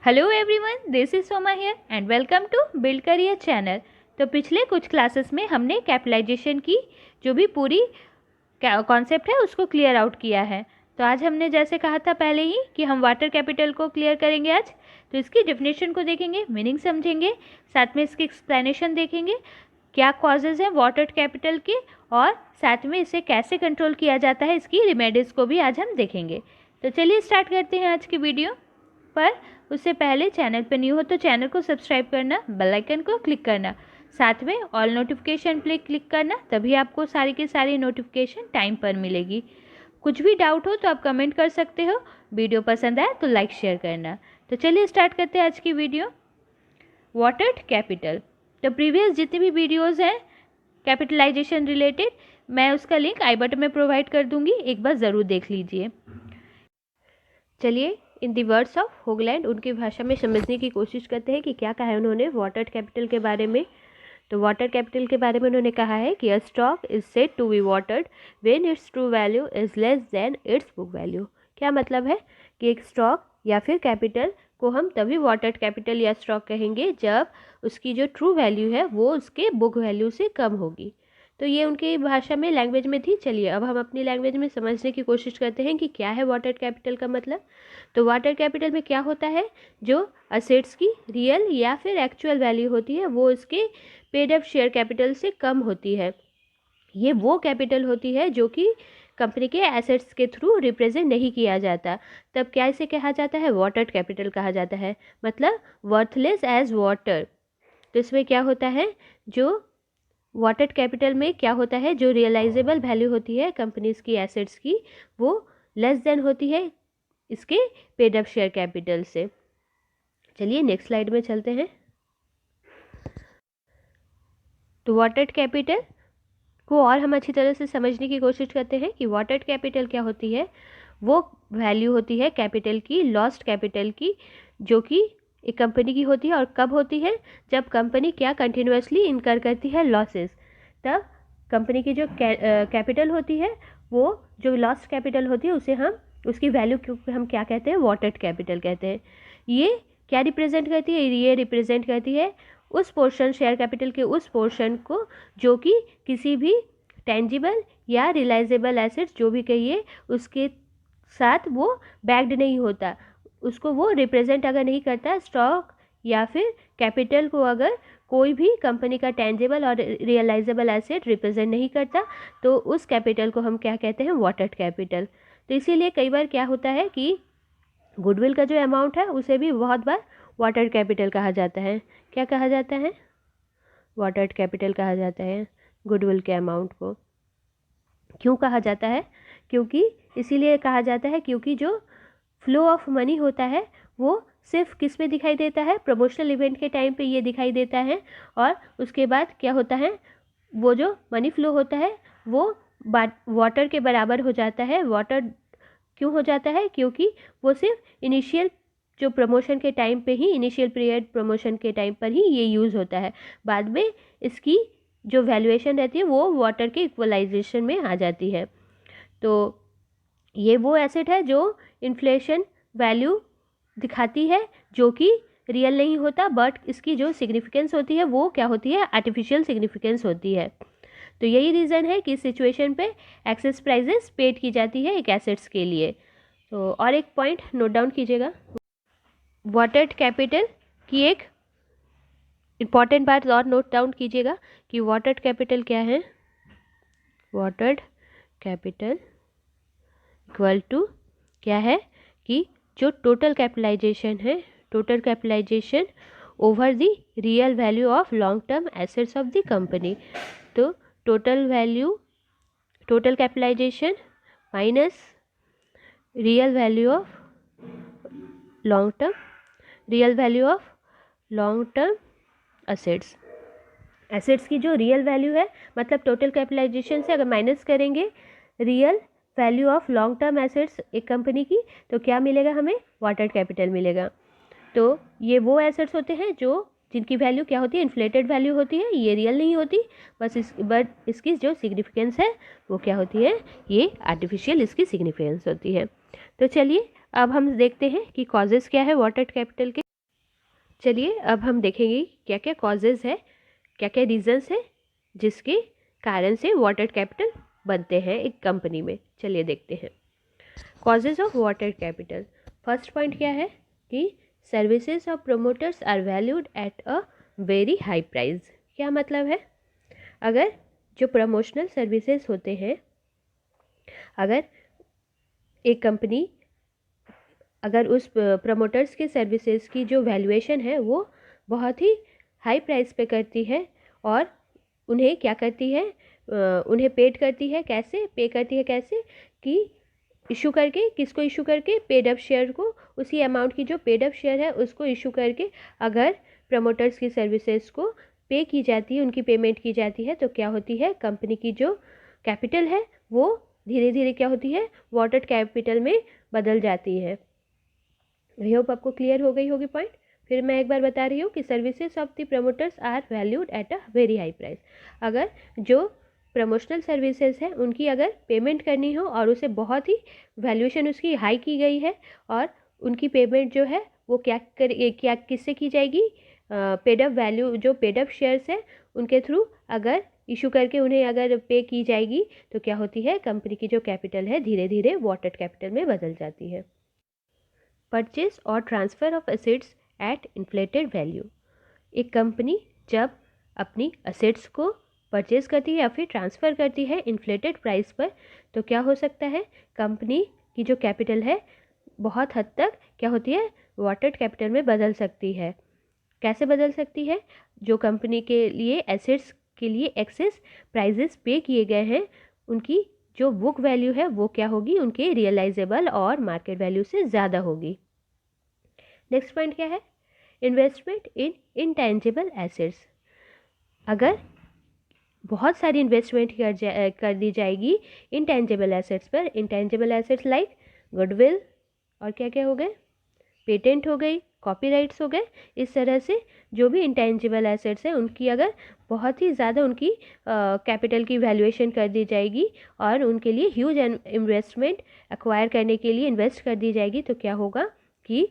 Hello everyone, this is Soma here and welcome to build career channel. तो पिछले कुछ classes में हमने कैपिटलाइजेशन की जो भी पूरी कॉन्सेप्ट है उसको क्लियर आउट किया है। तो आज हमने जैसे कहा था पहले ही कि हम वाटर कैपिटल को क्लियर करेंगे आज। तो इसकी डेफिनेशन को देखेंगे, मीनिंग समझेंगे, साथ में इसकी एक्सप्लेनेशन देखेंगे, क्या कॉजेज़ हैं वाटर कैपिटल के, और साथ में इसे कैसे कंट्रोल किया जाता है, इसकी रेमेडीज़ को भी आज हम देखेंगे। तो चलिए स्टार्ट करते हैं आज की वीडियो। पर उससे पहले चैनल पर न्यू हो तो चैनल को सब्सक्राइब करना, बेल आइकन को क्लिक करना, साथ में ऑल नोटिफिकेशन पे क्लिक करना, तभी आपको सारी की सारी नोटिफिकेशन टाइम पर मिलेगी। कुछ भी डाउट हो तो आप कमेंट कर सकते हो। वीडियो पसंद आए तो लाइक शेयर करना। तो चलिए स्टार्ट करते हैं आज की वीडियो। वाटर कैपिटल, तो प्रीवियस जितनी भी वीडियोज़ हैं कैपिटलाइजेशन रिलेटेड, मैं उसका लिंक आई बटन में प्रोवाइड कर दूंगी, एक बार ज़रूर देख लीजिए। चलिए इन दी वर्ड्स ऑफ होगलैंड उनकी भाषा में समझने की कोशिश करते हैं कि क्या कहा है उन्होंने वाटर कैपिटल के बारे में। तो वाटर कैपिटल के बारे में उन्होंने कहा है कि a stock is said to be watered when its true value is less than its book value. क्या मतलब है कि एक स्टॉक या फिर कैपिटल को हम तभी वाटर कैपिटल या स्टॉक कहेंगे जब उसकी जो ट्रू वैल्यू है वो उसके बुक वैल्यू से कम होगी। तो ये उनकी भाषा में, लैंग्वेज में थी। चलिए अब हम अपनी लैंग्वेज में समझने की कोशिश करते हैं कि क्या है वाटर कैपिटल का मतलब। तो वाटर कैपिटल में क्या होता है, जो असेट्स की रियल या फिर एक्चुअल वैल्यू होती है वो इसके पेड अप शेयर कैपिटल से कम होती है। ये वो कैपिटल होती है जो कि कंपनी के एसेट्स के थ्रू रिप्रेजेंट नहीं किया जाता, तब क्या इसे कहा जाता है, वाटर कैपिटल कहा जाता है। मतलब वर्थलेस एज वाटर। तो इसमें क्या होता है, जो वाटर कैपिटल में क्या होता है, जो रियलाइजेबल वैल्यू होती है कंपनीज की एसेट्स की वो लेस देन होती है इसके पेड अप शेयर कैपिटल से। चलिए नेक्स्ट स्लाइड में चलते हैं। तो वाटर कैपिटल को और हम अच्छी तरह से समझने की कोशिश करते हैं कि वाटर कैपिटल क्या होती है। वो वैल्यू होती है कैपिटल की, लॉस्ट कैपिटल की, जो कि एक कंपनी की होती है। और कब होती है, जब कंपनी क्या कंटिन्यूसली इनकर करती है लॉसेस, तब कंपनी की जो कैपिटल होती है, वो जो लॉस्ट कैपिटल होती है उसे हम, उसकी वैल्यू हम क्या कहते हैं, वाटर कैपिटल कहते हैं। ये क्या रिप्रेजेंट करती है, ये रिप्रेजेंट करती है उस पोर्शन, शेयर कैपिटल के उस पोर्शन को जो कि किसी भी टेंजिबल या रियलाइजेबल एसेट्स जो भी कहिए उसके साथ वो बैक्ड नहीं होता, उसको वो रिप्रेजेंट अगर नहीं करता, स्टॉक या फिर कैपिटल को अगर कोई भी कंपनी का टेंजिबल और रियलाइजेबल एसेट रिप्रेजेंट नहीं करता, तो उस कैपिटल को हम क्या कहते हैं, वाटर कैपिटल। तो इसीलिए कई बार क्या होता है कि गुडविल का जो अमाउंट है उसे भी बहुत बार वाटर कैपिटल कहा जाता है। क्या कहा जाता है, वाटर कैपिटल कहा जाता है गुडविल के अमाउंट को। क्यों कहा जाता है, क्योंकि इसीलिए कहा जाता है क्योंकि जो फ्लो ऑफ मनी होता है वो सिर्फ किस में दिखाई देता है, प्रमोशनल इवेंट के टाइम पे ये दिखाई देता है। और उसके बाद क्या होता है, वो जो मनी फ्लो होता है वो वाटर के बराबर हो जाता है। वाटर क्यों हो जाता है, क्योंकि वो सिर्फ इनिशियल जो प्रमोशन के टाइम पे ही, इनिशियल पीरियड प्रमोशन के टाइम पर ही ये यूज़ होता है। बाद में इसकी जो वैल्यूएशन रहती है वो वाटर के इक्वलाइजेशन में आ जाती है। तो ये वो एसेट है जो इन्फ्लेशन वैल्यू दिखाती है, जो कि रियल नहीं होता, बट इसकी जो सिग्निफिकेंस होती है वो क्या होती है, आर्टिफिशियल सिग्निफिकेंस होती है। तो यही रीज़न है कि इस सिचुएशन पे एक्सेस प्राइजेस पेड की जाती है एक एसेट्स के लिए। तो और एक पॉइंट नोट डाउन कीजिएगा, वाटर कैपिटल की एक इम्पॉर्टेंट बात और नोट डाउन कीजिएगा कि वाटर कैपिटल क्या है। वाटर कैपिटल इक्वल टू क्या है कि जो टोटल कैपिटलाइजेशन है, total capitalization over the real value of long term assets of the company. तो total value, total capitalization minus real value of long term, real value of long term assets. Assets की जो real value है, मतलब total capitalisation से अगर minus करेंगे real value of long term assets एक company की, तो क्या मिलेगा हमें, वाटर कैपिटल मिलेगा। तो ये वो एसेट्स होते हैं जो जिनकी वैल्यू क्या होती है, इन्फ्लेटेड वैल्यू होती है, ये रियल नहीं होती, बट इसकी जो सिग्निफिकेंस है वो क्या होती है, ये आर्टिफिशियल इसकी सिग्निफिकेंस होती है। तो चलिए अब हम देखते हैं कि कॉजेज़ क्या है वाटर कैपिटल के। चलिए अब हम देखेंगे क्या क्या कॉजेज़ है, क्या क्या रीजंस है जिसके कारण से वाटर कैपिटल बनते हैं एक कंपनी में। चलिए देखते हैं causes of water capital. First point क्या है कि services of promoters are valued at a very high price. क्या मतलब है, अगर जो प्रमोशनल सर्विसेज होते हैं, अगर एक कंपनी अगर उस प्रमोटर्स के सर्विसेज की जो वैल्यूएशन है वो बहुत ही हाई प्राइस पे करती है और उन्हें क्या करती है, उन्हें पेड करती है, कैसे पे करती है, कैसे कि इशू करके, किसको इशू करके, पेड अप शेयर को, उसी अमाउंट की जो पेड अप शेयर है उसको इशू करके अगर प्रमोटर्स की सर्विसेज को पे की जाती है, उनकी पेमेंट की जाती है, तो क्या होती है, कंपनी की जो कैपिटल है वो धीरे धीरे क्या होती है, वाटर कैपिटल में बदल जाती है। आई होप आपको क्लियर हो गई होगी पॉइंट। फिर मैं एक बार बता रही हूँ कि services of the promoters are valued at a very high price. अगर जो प्रमोशनल सर्विसेज है उनकी अगर पेमेंट करनी हो और उसे बहुत ही वैल्यूएशन उसकी हाई की गई है और उनकी पेमेंट जो है वो क्या किससे की जाएगी, पेड अप वैल्यू, जो पेड अप शेयर्स है उनके थ्रू अगर इशू करके उन्हें अगर पे की जाएगी, तो क्या होती है, कंपनी की जो कैपिटल है धीरे धीरे वाटर कैपिटल में बदल जाती है। परचेज और transfer of assets at inflated value. एक कंपनी जब अपनी असेट्स को परचेज करती है या फिर ट्रांसफ़र करती है इन्फ्लेटेड प्राइस पर, तो क्या हो सकता है, कंपनी की जो कैपिटल है बहुत हद तक क्या होती है, वाटर कैपिटल में बदल सकती है। कैसे बदल सकती है, जो कंपनी के लिए एसेट्स के लिए एक्सेस प्राइजेस पे किए गए हैं उनकी जो बुक वैल्यू है वो क्या होगी, उनके रियलाइजेबल और मार्केट वैल्यू से ज़्यादा होगी। नेक्स्ट पॉइंट क्या है, इन्वेस्टमेंट इन इनटेंजिबल एसेट्स। अगर बहुत सारी इन्वेस्टमेंट कर दी जाएगी इनटेंजिबल एसेट्स पर, इनटेंजिबल एसेट्स लाइक गुडविल और क्या क्या हो गए, पेटेंट हो गई, कॉपीराइट्स हो गए, इस तरह से जो भी इंटेंजिबल एसेट्स हैं उनकी अगर बहुत ही ज़्यादा उनकी कैपिटल की वैल्यूएशन कर दी जाएगी और उनके लिए ह्यूज इन्वेस्टमेंट एक्वायर करने के लिए इन्वेस्ट कर दी जाएगी, तो क्या होगा कि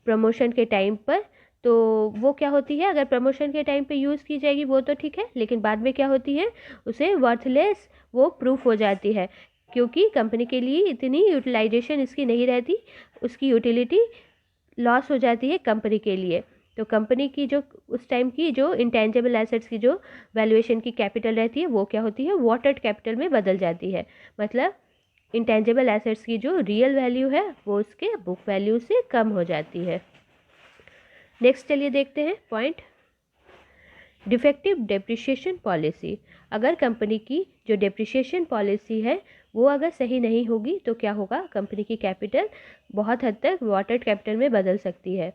प्रमोशन के टाइम पर तो वो क्या होती है, अगर प्रमोशन के टाइम पे यूज़ की जाएगी वो तो ठीक है, लेकिन बाद में क्या होती है, उसे वर्थलेस वो प्रूफ हो जाती है, क्योंकि कंपनी के लिए इतनी यूटिलाइजेशन इसकी नहीं रहती, उसकी यूटिलिटी लॉस हो जाती है कंपनी के लिए। तो कंपनी की जो उस टाइम की जो इंटेंजिबल एसेट्स की जो वैल्यूएशन की कैपिटल रहती है वो क्या होती है, वाटर कैपिटल में बदल जाती है। मतलब इंटेंजिबल एसेट्स की जो रियल वैल्यू है वो उसके बुक वैल्यू से कम हो जाती है। नेक्स्ट चलिए देखते हैं पॉइंट, डिफेक्टिव डेप्रिसिएशन पॉलिसी। अगर कंपनी की जो डेप्रिसिएशन पॉलिसी है वो अगर सही नहीं होगी तो क्या होगा, कंपनी की कैपिटल बहुत हद तक वाटर कैपिटल में बदल सकती है।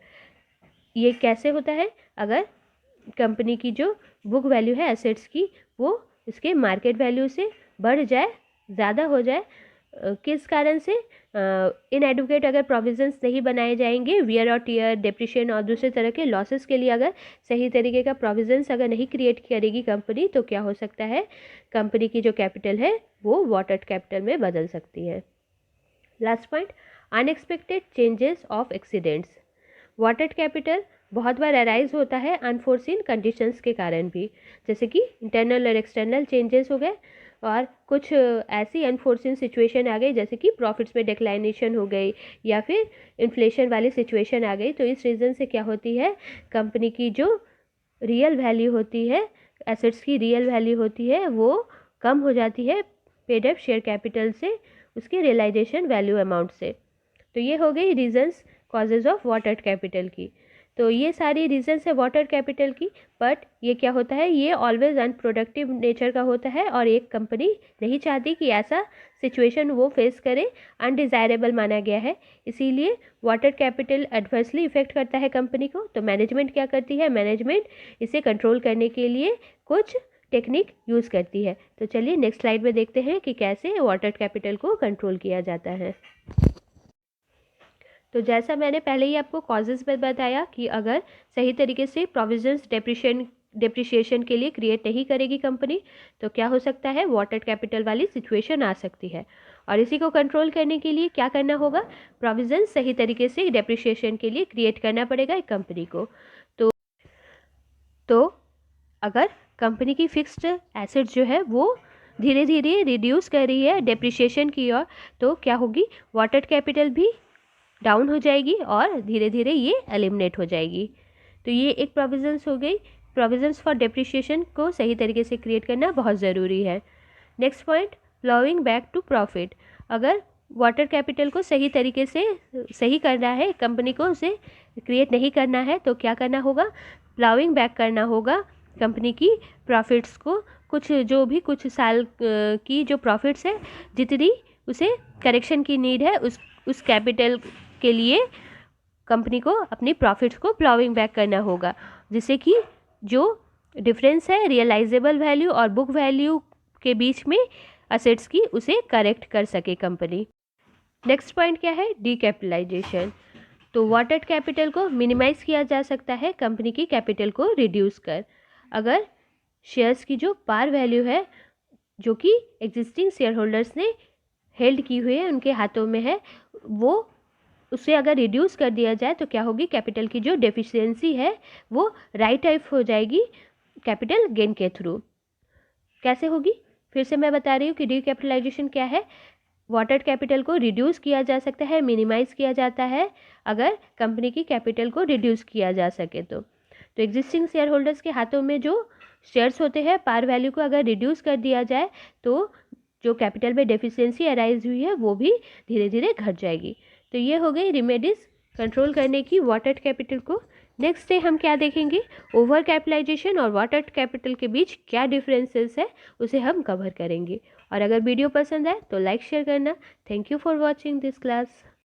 ये कैसे होता है, अगर कंपनी की जो बुक वैल्यू है एसेट्स की वो इसके मार्केट वैल्यू से बढ़ जाए, ज़्यादा हो जाए, किस कारण से, इनएडुकेट अगर प्रोविजंस नहीं बनाए जाएंगे, वियर और टीयर, डेप्रिशिएशन और दूसरे तरह के लॉसेस के लिए अगर सही तरीके का प्रोविजंस अगर नहीं क्रिएट करेगी कंपनी, तो क्या हो सकता है, कंपनी की जो कैपिटल है वो वाटर कैपिटल में बदल सकती है। Last point, unexpected changes of accidents. Water capital बहुत बार अराइज होता है अनफोर्सिन कंडीशंस के कारण भी, जैसे कि इंटरनल और एक्सटर्नल चेंजेस हो गए और कुछ ऐसी अनफोर्सिन सिचुएशन आ गई जैसे कि प्रॉफिट्स में डिक्लाइनेशन हो गई या फिर इन्फ्लेशन वाली सिचुएशन आ गई। तो इस रीज़न से क्या होती है, कंपनी की जो रियल वैल्यू होती है, एसेट्स की रियल वैल्यू होती है वो कम हो जाती है पेड अप शेयर कैपिटल से, उसके रियलाइजेशन वैल्यू अमाउंट से। तो ये हो गई reasons causes of water capital की। तो ये सारी रीजंस है वाटर कैपिटल की, बट ये क्या होता है, ये ऑलवेज अनप्रोडक्टिव नेचर का होता है और एक कंपनी नहीं चाहती कि ऐसा सिचुएशन वो फेस करे, अनडिज़ायरेबल माना गया है, इसीलिए वाटर कैपिटल एडवर्सली इफेक्ट करता है कंपनी को। तो मैनेजमेंट क्या करती है, मैनेजमेंट इसे कंट्रोल करने के लिए कुछ टेक्निक यूज़ करती है। तो चलिए नेक्स्ट स्लाइड में देखते हैं कि कैसे वाटर कैपिटल को कंट्रोल किया जाता है। तो जैसा मैंने पहले ही आपको कॉजेज़ में बताया कि अगर सही तरीके से प्रोविजंस डेप्रिशिएशन के लिए क्रिएट नहीं करेगी कंपनी, तो क्या हो सकता है, वाटर कैपिटल वाली सिचुएशन आ सकती है। और इसी को कंट्रोल करने के लिए क्या करना होगा, प्रोविजंस सही तरीके से डेप्रिशिएशन के लिए क्रिएट करना पड़ेगा एक कंपनी को। तो तो अगर कंपनी की फिक्स्ड एसेट जो है वो धीरे धीरे रिड्यूस कर रही है डेप्रिसिएशन की ओर, तो क्या होगी, वॉटेड कैपिटल भी डाउन हो जाएगी और धीरे धीरे ये एलिमिनेट हो जाएगी। तो ये एक प्रोविजंस हो गई। प्रोविजंस फॉर डेप्रिसिएशन को सही तरीके से क्रिएट करना बहुत ज़रूरी है। Next point, ploughing back to profit. अगर वाटर कैपिटल को सही तरीके से सही करना है, कंपनी को उसे क्रिएट नहीं करना है, तो क्या करना होगा, प्लाउइंग बैक करना होगा कंपनी की प्रॉफिट्स को। कुछ साल की जो प्रॉफिट्स है, जितनी उसे करेक्शन की नीड है, उस कैपिटल के लिए कंपनी को अपनी प्रॉफिट्स को प्लाउइंग बैक करना होगा, जिससे कि जो डिफरेंस है रियलाइजेबल वैल्यू और बुक वैल्यू के बीच में असेट्स की, उसे करेक्ट कर सके कंपनी। नेक्स्ट पॉइंट क्या है, डीकैपिटलाइजेशन। तो वॉटेड कैपिटल को मिनिमाइज किया जा सकता है कंपनी की कैपिटल को रिड्यूस कर। अगर शेयर्स की जो पार वैल्यू है, जो कि एग्जिस्टिंग शेयर होल्डर्स ने हेल्ड की हुई है, उनके हाथों में है, वो उसे अगर रिड्यूस कर दिया जाए तो क्या होगी, कैपिटल की जो डेफिशिएंसी है वो राइट ऑफ हो जाएगी कैपिटल गेन के थ्रू। कैसे होगी, फिर से मैं बता रही हूँ कि डीकैपिटलाइजेशन क्या है। वॉटेड कैपिटल को रिड्यूस किया जा सकता है, मिनिमाइज किया जाता है अगर कंपनी की कैपिटल को रिड्यूस किया जा सके तो एग्जिस्टिंग शेयर होल्डर्स के हाथों में जो शेयर्स होते हैं, पार वैल्यू को अगर रिड्यूस कर दिया जाए तो जो कैपिटल में डेफिशिएंसी अराइज हुई है वो भी धीरे धीरे घट जाएगी। तो ये हो गई रेमेडीज कंट्रोल करने की वॉटेड कैपिटल को। नेक्स्ट डे हम क्या देखेंगे, ओवर कैपिटलाइजेशन और वॉटेड कैपिटल के बीच क्या डिफरेंसेस है, उसे हम कवर करेंगे। और अगर वीडियो पसंद आए तो लाइक शेयर करना। Thank you for watching this class.